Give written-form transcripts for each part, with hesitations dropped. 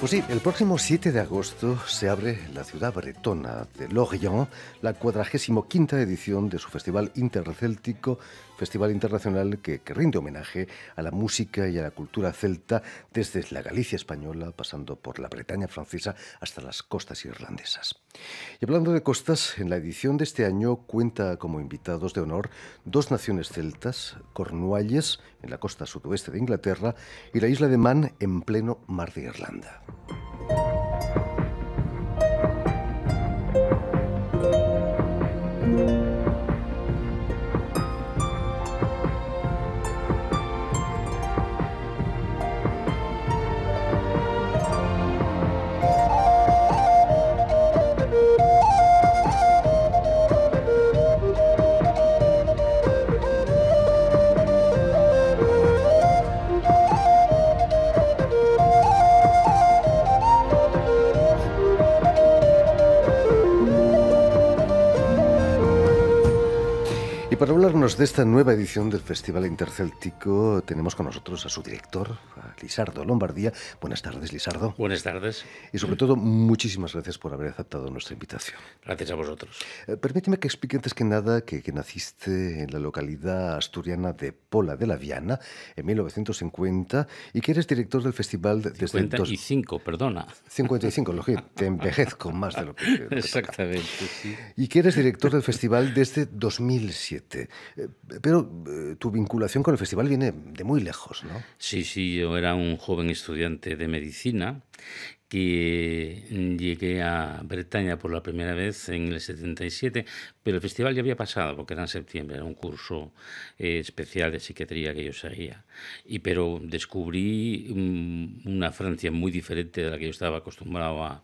Pues sí, el próximo 7 de agosto se abre en la ciudad bretona de Lorient la 45ª edición de su Festival Intercéltico, festival internacional que rinde homenaje a la música y a la cultura celta desde la Galicia española, pasando por la Bretaña francesa hasta las costas irlandesas. Y hablando de costas, en la edición de este año cuenta como invitados de honor dos naciones celtas, Cornualles, en la costa sudoeste de Inglaterra, y la isla de Man, en pleno mar de Irlanda. Y para hablarnos de esta nueva edición del Festival Intercéltico, tenemos con nosotros a su director, a Lisardo Lombardía. Buenas tardes, Lisardo. Buenas tardes. Y sobre todo, muchísimas gracias por haber aceptado nuestra invitación. Gracias a vosotros. Permíteme que explique antes que nada que naciste en la localidad asturiana de Pola de la Viana en 1950 y que eres director del festival desde... 55, perdona. 55, lo que te envejezco más de lo que Exactamente, sí. Y que eres director del festival desde 2007. Pero tu vinculación con el festival viene de muy lejos, ¿no? Sí, yo era un joven estudiante de medicina que llegué a Bretaña por la primera vez en el 77, pero el festival ya había pasado porque era en septiembre, era un curso especial de psiquiatría que yo seguía. Pero descubrí una Francia muy diferente de la que yo estaba acostumbrado a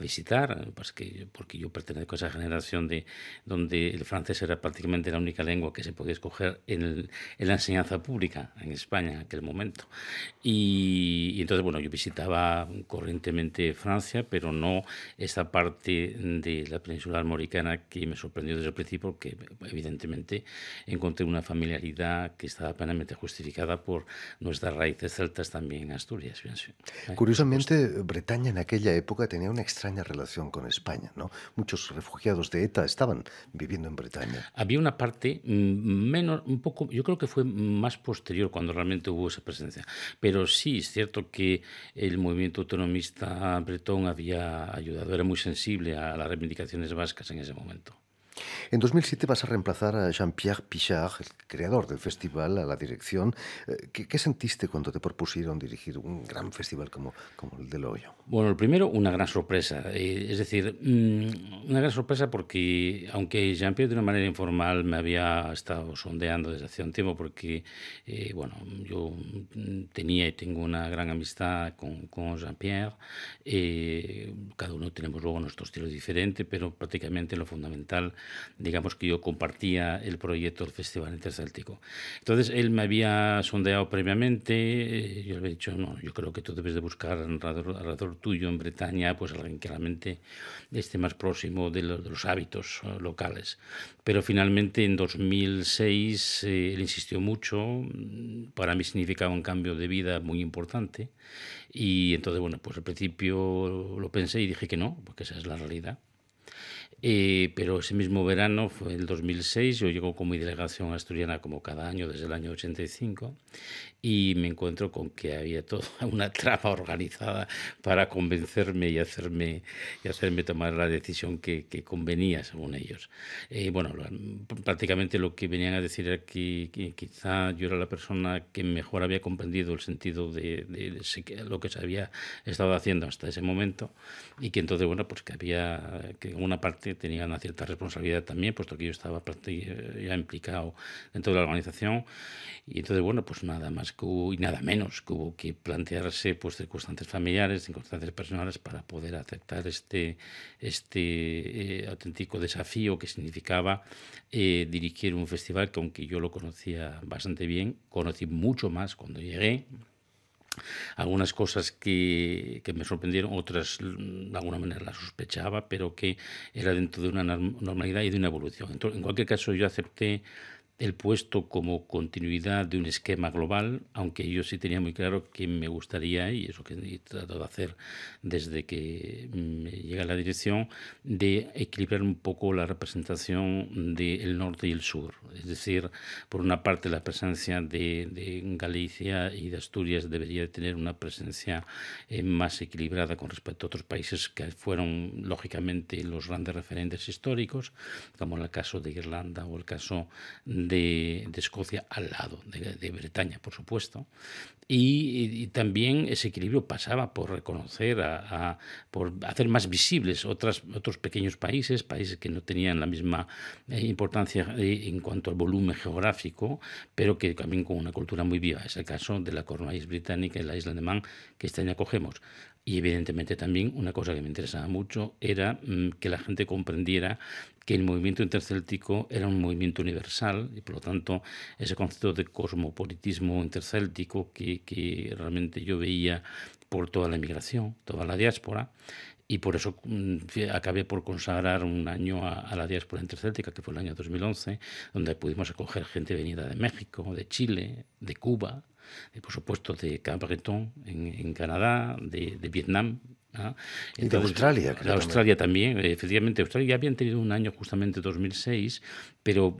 visitar, porque yo pertenezco a esa generación donde el francés era prácticamente la única lengua que se podía escoger en la enseñanza pública en España en aquel momento. Y entonces, bueno, yo visitaba corrientemente Francia, pero no esta parte de la península armoricana que me sorprendió desde el principio, porque evidentemente encontré una familiaridad que estaba plenamente justificada por nuestras raíces celtas también en Asturias. Curiosamente, Bretaña en aquella época tenía una extraña relación con España, ¿no? Muchos refugiados de ETA estaban viviendo en Bretaña. Había una parte menos, un poco, yo creo que fue más posterior cuando realmente hubo esa presencia, pero sí es cierto que el movimiento autonomista bretón había ayudado, era muy sensible a las reivindicaciones vascas en ese momento. En 2007 vas a reemplazar a Jean-Pierre Pichard, el creador del festival, a la dirección. ¿Qué sentiste cuando te propusieron dirigir un gran festival como el de Loyo? Bueno, el primero, una gran sorpresa. Es decir, una gran sorpresa porque, aunque Jean-Pierre de una manera informal me había estado sondeando desde hace un tiempo, porque, bueno, yo tenía y tengo una gran amistad con Jean-Pierre. Cada uno tenemos luego nuestro estilo diferente, pero prácticamente lo fundamental, digamos que yo compartía el proyecto del Festival Intercéltico. Entonces, él me había sondeado previamente, yo le había dicho, no, yo creo que tú debes de buscar alrededor tuyo en Bretaña, pues alguien que realmente esté más próximo de los hábitos locales. Pero finalmente, en 2006, él insistió mucho, para mí significaba un cambio de vida muy importante, y entonces, bueno, pues al principio lo pensé y dije que no, porque esa es la realidad. Pero ese mismo verano, fue el 2006, yo llego con mi delegación asturiana como cada año desde el año 85 y me encuentro con que había toda una trama organizada para convencerme y hacerme tomar la decisión que convenía según ellos. Bueno, prácticamente lo que venían a decir era que quizá yo era la persona que mejor había comprendido el sentido de lo que se había estado haciendo hasta ese momento y que entonces, bueno, pues que en una parte tenía una cierta responsabilidad también, puesto que yo estaba ya implicado dentro de la organización. Y entonces, bueno, pues nada más que hubo, y nada menos que hubo que plantearse pues circunstancias familiares, circunstancias personales para poder aceptar este auténtico desafío que significaba dirigir un festival que, aunque yo lo conocía bastante bien, conocí mucho más cuando llegué. Algunas cosas que me sorprendieron, otras de alguna manera las sospechaba, pero que era dentro de una normalidad y de una evolución. Entonces, en cualquier caso, yo acepté el puesto como continuidad de un esquema global, aunque yo sí tenía muy claro que me gustaría, y es lo que he tratado de hacer desde que llegué a la dirección, de equilibrar un poco la representación del norte y el sur. Es decir, por una parte la presencia de Galicia y de Asturias debería tener una presencia más equilibrada con respecto a otros países que fueron, lógicamente, los grandes referentes históricos, como el caso de Irlanda o el caso de Escocia al lado de Bretaña, por supuesto. Y también ese equilibrio pasaba por reconocer, por hacer más visibles otros pequeños países, países que no tenían la misma importancia en cuanto al volumen geográfico, pero que también con una cultura muy viva. Es el caso de la Cornualles británica y la isla de Man, que este año acogemos. Y evidentemente también una cosa que me interesaba mucho era que la gente comprendiera que el movimiento intercéltico era un movimiento universal y por lo tanto ese concepto de cosmopolitismo intercéltico que realmente yo veía por toda la emigración, toda la diáspora, y por eso acabé por consagrar un año a la diáspora intercéltica, que fue el año 2011, donde pudimos acoger gente venida de México, de Chile, de Cuba, por supuesto de Cap-Breton en Canadá, de Vietnam. ¿Ah? Y de Australia, creo. De Australia también, efectivamente. Australia ya habían tenido un año justamente 2006, pero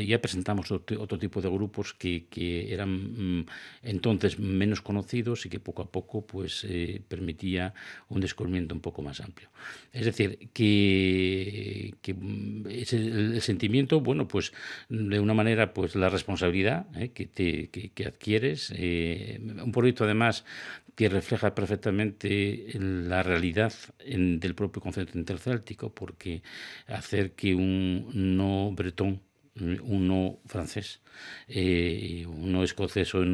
ya presentamos otro tipo de grupos que eran entonces menos conocidos y que poco a poco pues permitía un descubrimiento un poco más amplio. Es decir, que el sentimiento, bueno, pues de una manera, pues la responsabilidad que adquieres, un proyecto además que refleja perfectamente la realidad del propio concepto intercéltico, porque hacer que un no bretón, un no francés, un no escocés o un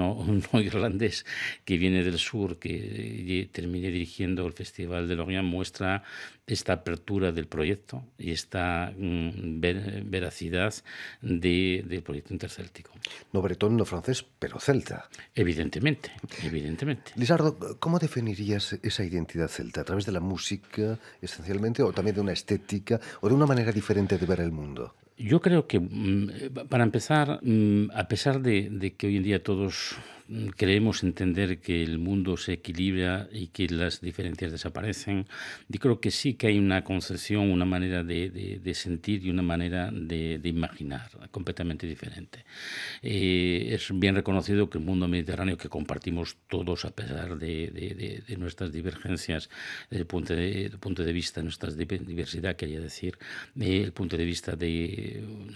no irlandés que viene del sur, que termine dirigiendo el Festival de Lorient, muestra esta apertura del proyecto y esta veracidad del proyecto intercéltico. No bretón, no francés, pero celta. Evidentemente, evidentemente. Lisardo, ¿cómo definirías esa identidad celta? ¿A través de la música, esencialmente, o también de una estética, o de una manera diferente de ver el mundo? Yo creo que, para empezar, a pesar de que hoy en día todos creemos entender que el mundo se equilibra y que las diferencias desaparecen, yo creo que sí que hay una concepción, una manera de sentir y una manera de imaginar completamente diferente. Es bien reconocido que el mundo mediterráneo que compartimos todos, a pesar de nuestras divergencias, desde el punto de vista de nuestra diversidad, quería decir, el punto de vista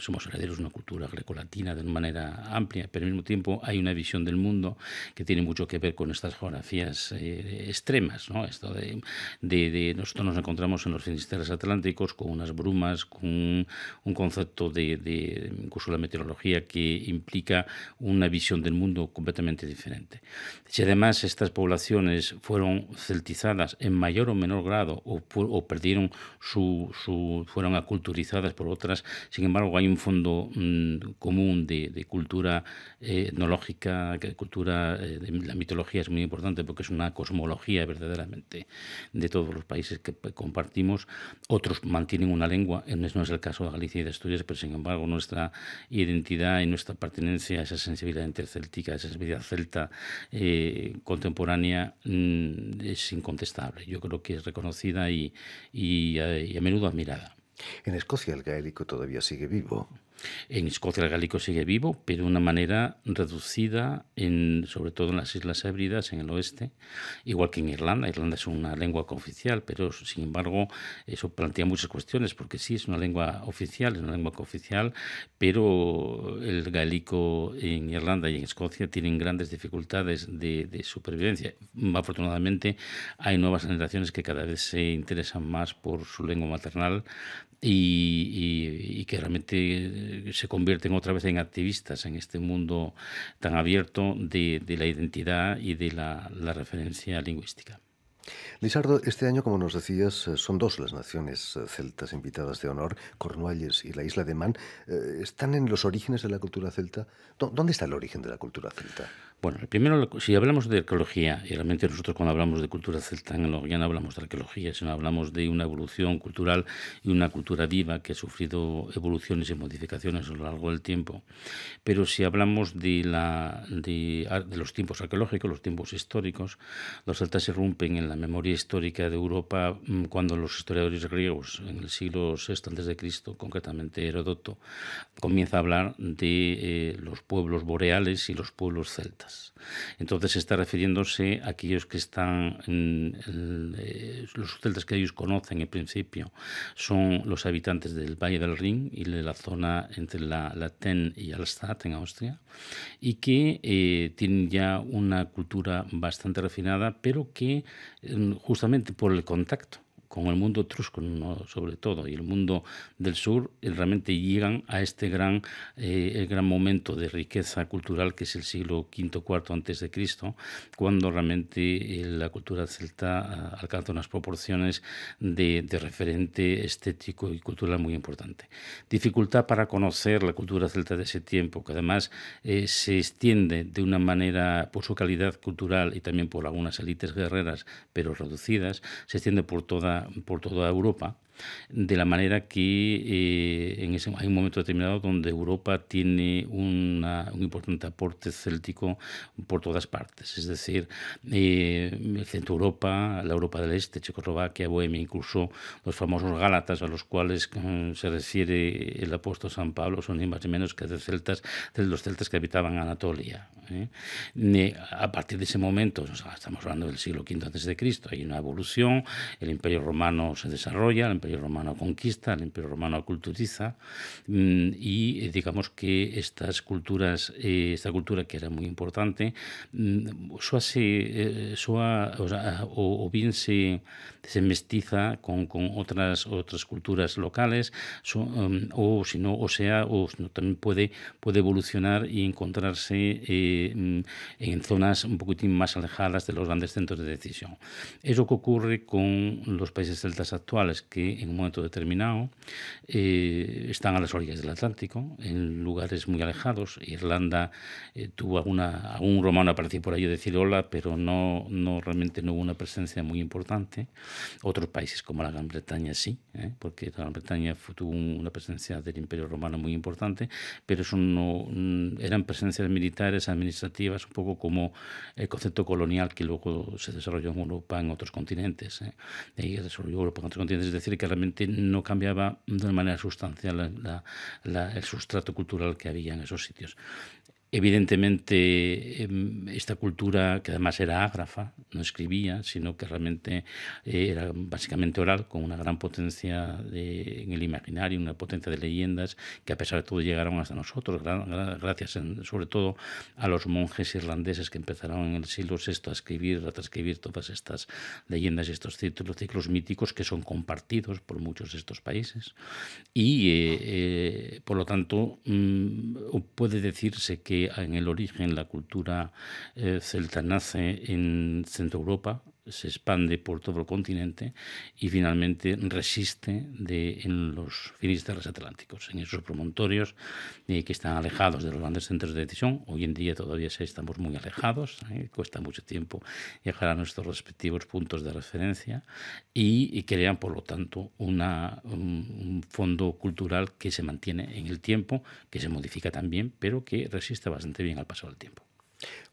somos herederos de una cultura grecolatina de una manera amplia, pero al mismo tiempo hay una visión del mundo que tiene mucho que ver con estas geografías extremas, ¿no? Esto nosotros nos encontramos en los finisterres atlánticos con unas brumas, con un concepto incluso la meteorología que implica una visión del mundo completamente diferente. Si además estas poblaciones fueron celtizadas en mayor o menor grado o perdieron fueron aculturizadas por otras, sin embargo hay un fondo común de cultura etnológica, cultura de la mitología es muy importante porque es una cosmología verdaderamente de todos los países que compartimos. Otros mantienen una lengua, no es el caso de Galicia y de Asturias, pero sin embargo nuestra identidad y nuestra pertenencia a esa sensibilidad intercéltica, esa sensibilidad celta contemporánea es incontestable. Yo creo que es reconocida y a menudo admirada. En Escocia el gaélico todavía sigue vivo. En Escocia el gaélico sigue vivo, pero de una manera reducida, sobre todo en las Islas Hébridas, en el oeste, igual que en Irlanda. Irlanda es una lengua cooficial, pero sin embargo eso plantea muchas cuestiones, porque sí es una lengua oficial, pero el gaélico en Irlanda y en Escocia tienen grandes dificultades de supervivencia. Afortunadamente hay nuevas generaciones que cada vez se interesan más por su lengua maternal y que realmente se convierten otra vez en activistas en este mundo tan abierto de la identidad y de la referencia lingüística. Lisardo, este año, como nos decías, son dos las naciones celtas invitadas de honor, Cornualles y la isla de Man. ¿Están en los orígenes de la cultura celta? ¿Dónde está el origen de la cultura celta? Bueno, primero, si hablamos de arqueología, y realmente nosotros cuando hablamos de cultura celta en el ya no hablamos de arqueología, sino hablamos de una evolución cultural y una cultura viva que ha sufrido evoluciones y modificaciones a lo largo del tiempo. Pero si hablamos de los tiempos arqueológicos, los tiempos históricos, los celtas se rompen en la memoria histórica de Europa cuando los historiadores griegos, en el siglo VI a.C., concretamente Heródoto, comienza a hablar de los pueblos boreales y los pueblos celtas. Entonces está refiriéndose a aquellos que están, los celtas que ellos conocen en principio son los habitantes del Valle del Rin y de la zona entre la Ten y Alstadt en Austria, y que tienen ya una cultura bastante refinada, pero que justamente por el contacto con el mundo etrusco, sobre todo, y el mundo del sur, realmente llegan a este el gran momento de riqueza cultural que es el siglo V-IV antes de Cristo, cuando realmente la cultura celta alcanza unas proporciones de referente estético y cultural muy importante. Dificultad para conocer la cultura celta de ese tiempo, que además se extiende de una manera, por su calidad cultural y también por algunas élites guerreras, pero reducidas, se extiende por toda Europa, de la manera que hay un momento determinado donde Europa tiene un importante aporte céltico por todas partes, es decir, Centro Europa, la Europa del Este, Checoslovaquia, Bohemia, incluso los famosos Gálatas a los cuales se refiere el apóstol San Pablo, son ni más ni menos que de los celtas que habitaban Anatolia. A partir de ese momento, estamos hablando del siglo V a.C., hay una evolución, el Imperio Romano se desarrolla, el Imperio Romano conquista, el Imperio Romano culturiza, y digamos que esta cultura que era muy importante, o bien se mestiza con otras culturas locales, o también puede evolucionar y encontrarse en zonas un poquitín más alejadas de los grandes centros de decisión. Es lo que ocurre con los países celtas actuales, que en un momento determinado están a las orillas del Atlántico, en lugares muy alejados. Irlanda tuvo algún romano apareció por ahí a decir hola, pero realmente no hubo una presencia muy importante. Otros países como la Gran Bretaña sí, porque la Gran Bretaña tuvo una presencia del Imperio Romano muy importante, pero eso no eran presencias militares, administrativas, un poco como el concepto colonial que luego se desarrolló en Europa en otros continentes. Y desarrolló Europa en otros continentes, es decir, que realmente no cambiaba de una manera sustancial el sustrato cultural que había en esos sitios. Evidentemente, esta cultura, que además era ágrafa, no escribía, sino que realmente era básicamente oral, con una gran potencia en el imaginario, una potencia de leyendas que a pesar de todo llegaron hasta nosotros, gracias sobre todo a los monjes irlandeses que empezaron en el siglo VI a transcribir todas estas leyendas y estos ciclos míticos que son compartidos por muchos de estos países. Y, por lo tanto, puede decirse que en el origen la cultura celta nace en Centro Europa, se expande por todo el continente y finalmente resiste en los finisterres atlánticos, en esos promontorios que están alejados de los grandes centros de decisión. Hoy en día todavía estamos muy alejados, cuesta mucho tiempo llegar a nuestros respectivos puntos de referencia y crean, por lo tanto, un fondo cultural que se mantiene en el tiempo, que se modifica también, pero que resiste bastante bien al paso del tiempo.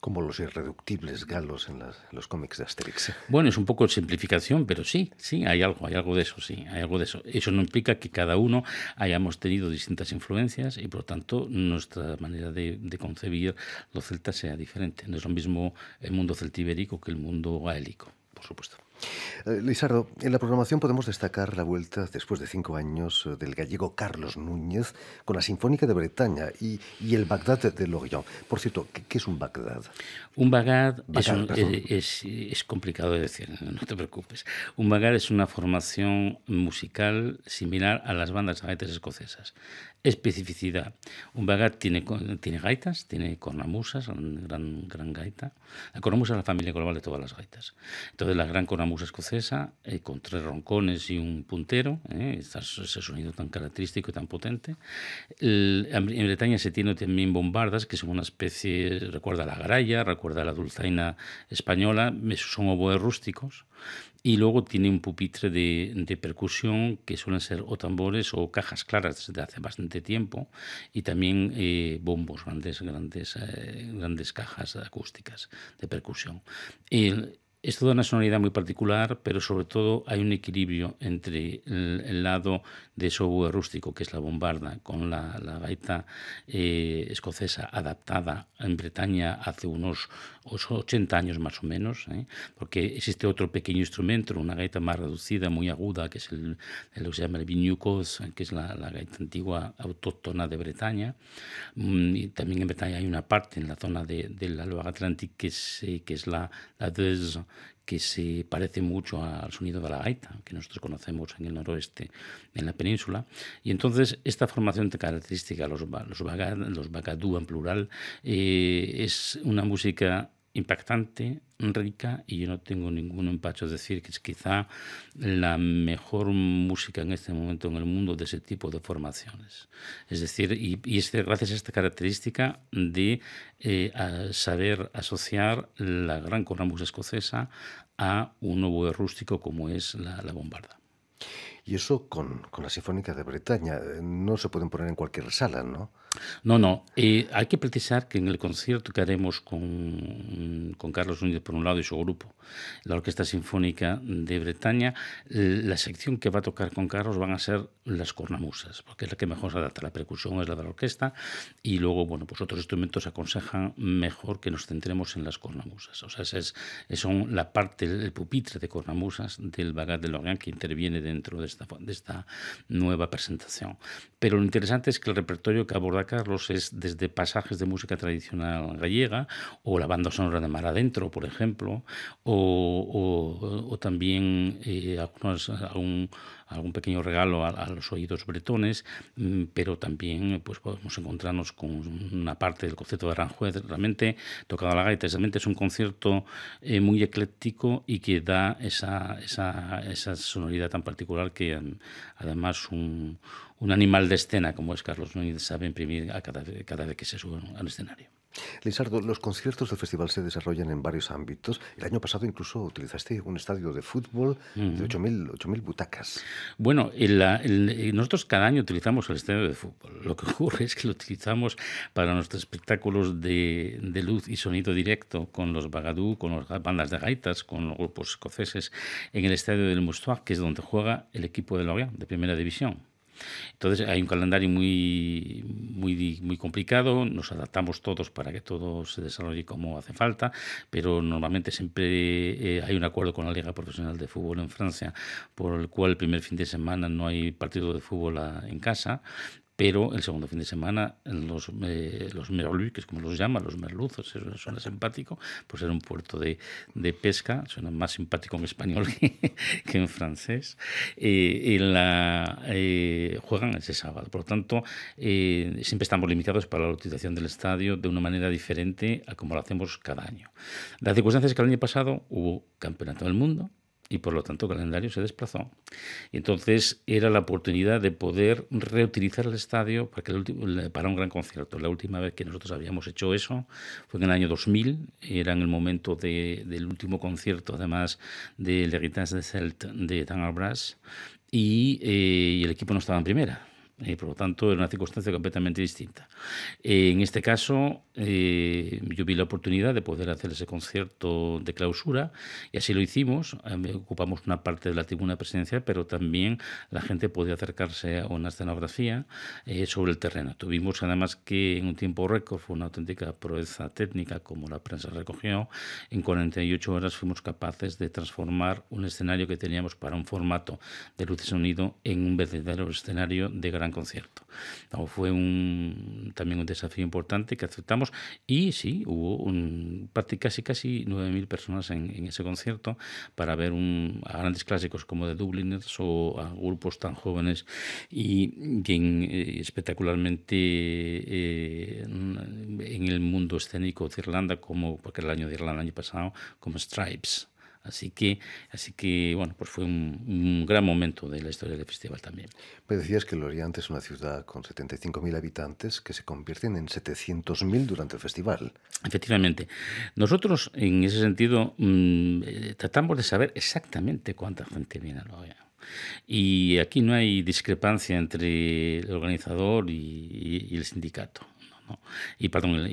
Como los irreductibles galos en los cómics de Asterix. Bueno, es un poco simplificación, pero sí, hay algo de eso, sí, hay algo de eso. Eso no implica que cada uno hayamos tenido distintas influencias y, por lo tanto, nuestra manera de concebir los celtas sea diferente. No es lo mismo el mundo celtibérico que el mundo gaélico. Por supuesto. Lisardo, en la programación podemos destacar la vuelta, después de 5 años, del gallego Carlos Núñez con la Sinfónica de Bretaña y el Bagdad de Lorient. Por cierto, ¿qué es un Bagdad? Un Bagdad es complicado de decir, no te preocupes. Un Bagdad es una formación musical similar a las bandas de gaitas escocesas. Especificidad. Un Bagdad tiene gaitas, tiene cornamusas, gran gaita. La cornamusa es la familia global de todas las gaitas. Entonces, la gran cornamusa cornamusa escocesa, con 3 roncones y un puntero, ese sonido tan característico y tan potente. En Bretaña se tiene también bombardas, que son una especie, recuerda a la garalla, recuerda a la dulzaina española, son oboes rústicos. Y luego tiene un pupitre de percusión que suelen ser o tambores o cajas claras desde hace bastante tiempo, y también bombos, grandes cajas acústicas de percusión. Es toda una sonoridad muy particular, pero sobre todo hay un equilibrio entre el lado de ese oboe rústico, que es la bombarda, con la gaita escocesa adaptada en Bretaña hace unos 80 años más o menos, porque existe otro pequeño instrumento, una gaita más reducida, muy aguda, que es lo que se llama el viñucos, que es la gaita antigua autóctona de Bretaña. Y también en Bretaña hay una parte en la zona del Loire Atlantique que es la Deuse, que se parece mucho al sonido de la gaita, que nosotros conocemos en el noroeste, en la península. Y entonces esta formación característica, los bagadú en plural, es una música impactante, rica, y yo no tengo ningún empacho de decir que es quizá la mejor música en este momento en el mundo de ese tipo de formaciones. Es decir, y es gracias a esta característica de saber asociar la gran cornamusa escocesa a un oboe rústico como es la bombarda. Y eso con la Sinfónica de Bretaña. No se pueden poner en cualquier sala, ¿no? No. Hay que precisar que en el concierto que haremos con Carlos Núñez por un lado y su grupo, la Orquesta Sinfónica de Bretaña, la sección que va a tocar con Carlos van a ser las cornamusas, porque es la que mejor se adapta. La percusión es la de la orquesta, y luego, bueno, pues otros instrumentos aconsejan mejor que nos centremos en las cornamusas. O sea, son la parte, el pupitre de cornamusas del Bagat de Lorient que interviene dentro de esta nueva presentación. Pero lo interesante es que el repertorio que aborda Carlos es desde pasajes de música tradicional gallega, o la banda sonora de Mar Adentro, por ejemplo, o también algún pequeño regalo a los oídos bretones, pero también pues podemos encontrarnos con una parte del concierto de Aranjuez, realmente tocado a la gaita. Realmente es un concierto muy ecléctico y que da esa sonoridad tan particular que además un animal de escena como es Carlos Núñez sabe imprimir cada vez que se sube al escenario. Lisardo, los conciertos del festival se desarrollan en varios ámbitos. El año pasado incluso utilizaste un estadio de fútbol de 8.000 butacas. Bueno, nosotros cada año utilizamos el estadio de fútbol. Lo que ocurre es que lo utilizamos para nuestros espectáculos de luz y sonido directo con los bagadú, con las bandas de gaitas, con los grupos escoceses, en el estadio del Moustoir, que es donde juega el equipo de Lorient, de Primera División. Entonces hay un calendario muy complicado, nos adaptamos todos para que todo se desarrolle como hace falta, pero normalmente siempre hay un acuerdo con la Liga Profesional de Fútbol en Francia, por el cual el primer fin de semana no hay partido de fútbol en casa, pero el segundo fin de semana los merlus, que es como los llaman, los merluzos, eso suena simpático, pues era un puerto de pesca, suena más simpático en español que en francés, juegan ese sábado. Por lo tanto, siempre estamos limitados para la utilización del estadio de una manera diferente a como lo hacemos cada año. La circunstancia es que el año pasado hubo Campeonato del Mundo, y por lo tanto el calendario se desplazó. Y entonces era la oportunidad de poder reutilizar el estadio para un gran concierto. La última vez que nosotros habíamos hecho eso fue en el año 2000, era en el momento del último concierto, además de l'Héritage de Celt de Tanner Brass, y el equipo no estaba en primera. Por lo tanto, era una circunstancia completamente distinta. En este caso, yo vi la oportunidad de poder hacer ese concierto de clausura, y así lo hicimos. Ocupamos una parte de la tribuna presidencial, pero también la gente podía acercarse a una escenografía sobre el terreno. Tuvimos además que en un tiempo récord, fue una auténtica proeza técnica, como la prensa recogió. En 48 horas fuimos capaces de transformar un escenario que teníamos para un formato de luz y sonido en un verdadero escenario de gran concierto. Fue también un desafío importante que aceptamos, y sí, hubo casi 9.000 personas en ese concierto para ver a grandes clásicos como The Dubliners o a grupos tan jóvenes y espectacularmente en el mundo escénico de Irlanda, porque el año de Irlanda el año pasado, como Stripes. Así que bueno, pues fue un gran momento de la historia del festival también. Me decías que Lorient es una ciudad con 75.000 habitantes que se convierten en 700.000 durante el festival. Efectivamente. Nosotros, en ese sentido, tratamos de saber exactamente cuánta gente viene a Lorient. Y aquí no hay discrepancia entre el organizador y el sindicato. ¿No? Y perdón,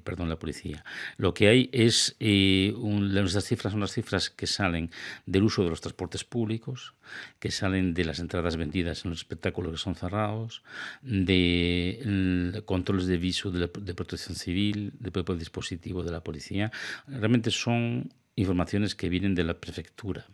perdón, la policía. Lo que hay es nuestras cifras son las cifras que salen del uso de los transportes públicos, que salen de las entradas vendidas en los espectáculos que son cerrados, de controles de viso de protección civil, de propio dispositivo de la policía. Realmente son informaciones que vienen de la prefectura.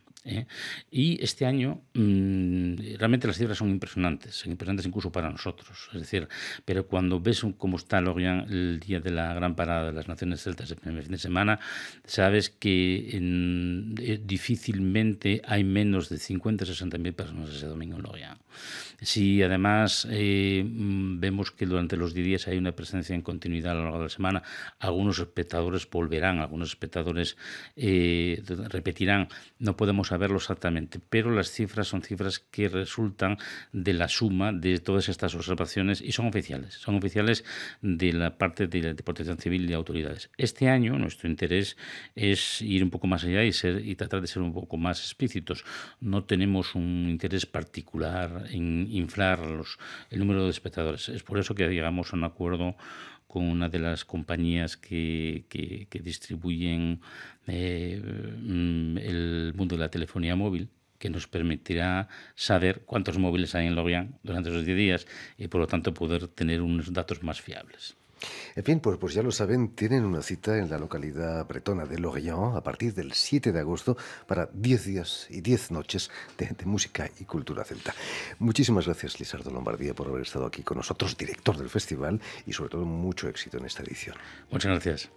Y este año realmente las cifras son impresionantes incluso para nosotros. Es decir, pero cuando ves cómo está Lorient el día de la gran parada de las Naciones Celtas el primer fin de semana, sabes que difícilmente hay menos de 50 o 60.000 personas ese domingo en Lorient. Si además vemos que durante los días hay una presencia en continuidad a lo largo de la semana, algunos espectadores volverán, algunos espectadores repetirán, no podemos saberlo exactamente, pero las cifras son cifras que resultan de la suma de todas estas observaciones y son oficiales de la parte de Protección Civil y de autoridades. Este año nuestro interés es ir un poco más allá y tratar de ser un poco más explícitos. No tenemos un interés particular en inflar el número de espectadores. Es por eso que llegamos a un acuerdo con una de las compañías que distribuyen el mundo de la telefonía móvil, que nos permitirá saber cuántos móviles hay en Lorient durante esos 10 días y, por lo tanto, poder tener unos datos más fiables. En fin, pues ya lo saben, tienen una cita en la localidad bretona de Lorient a partir del 7 de agosto para 10 días y 10 noches de música y cultura celta. Muchísimas gracias, Lisardo Lombardía, por haber estado aquí con nosotros, director del festival, y sobre todo mucho éxito en esta edición. Muchas gracias.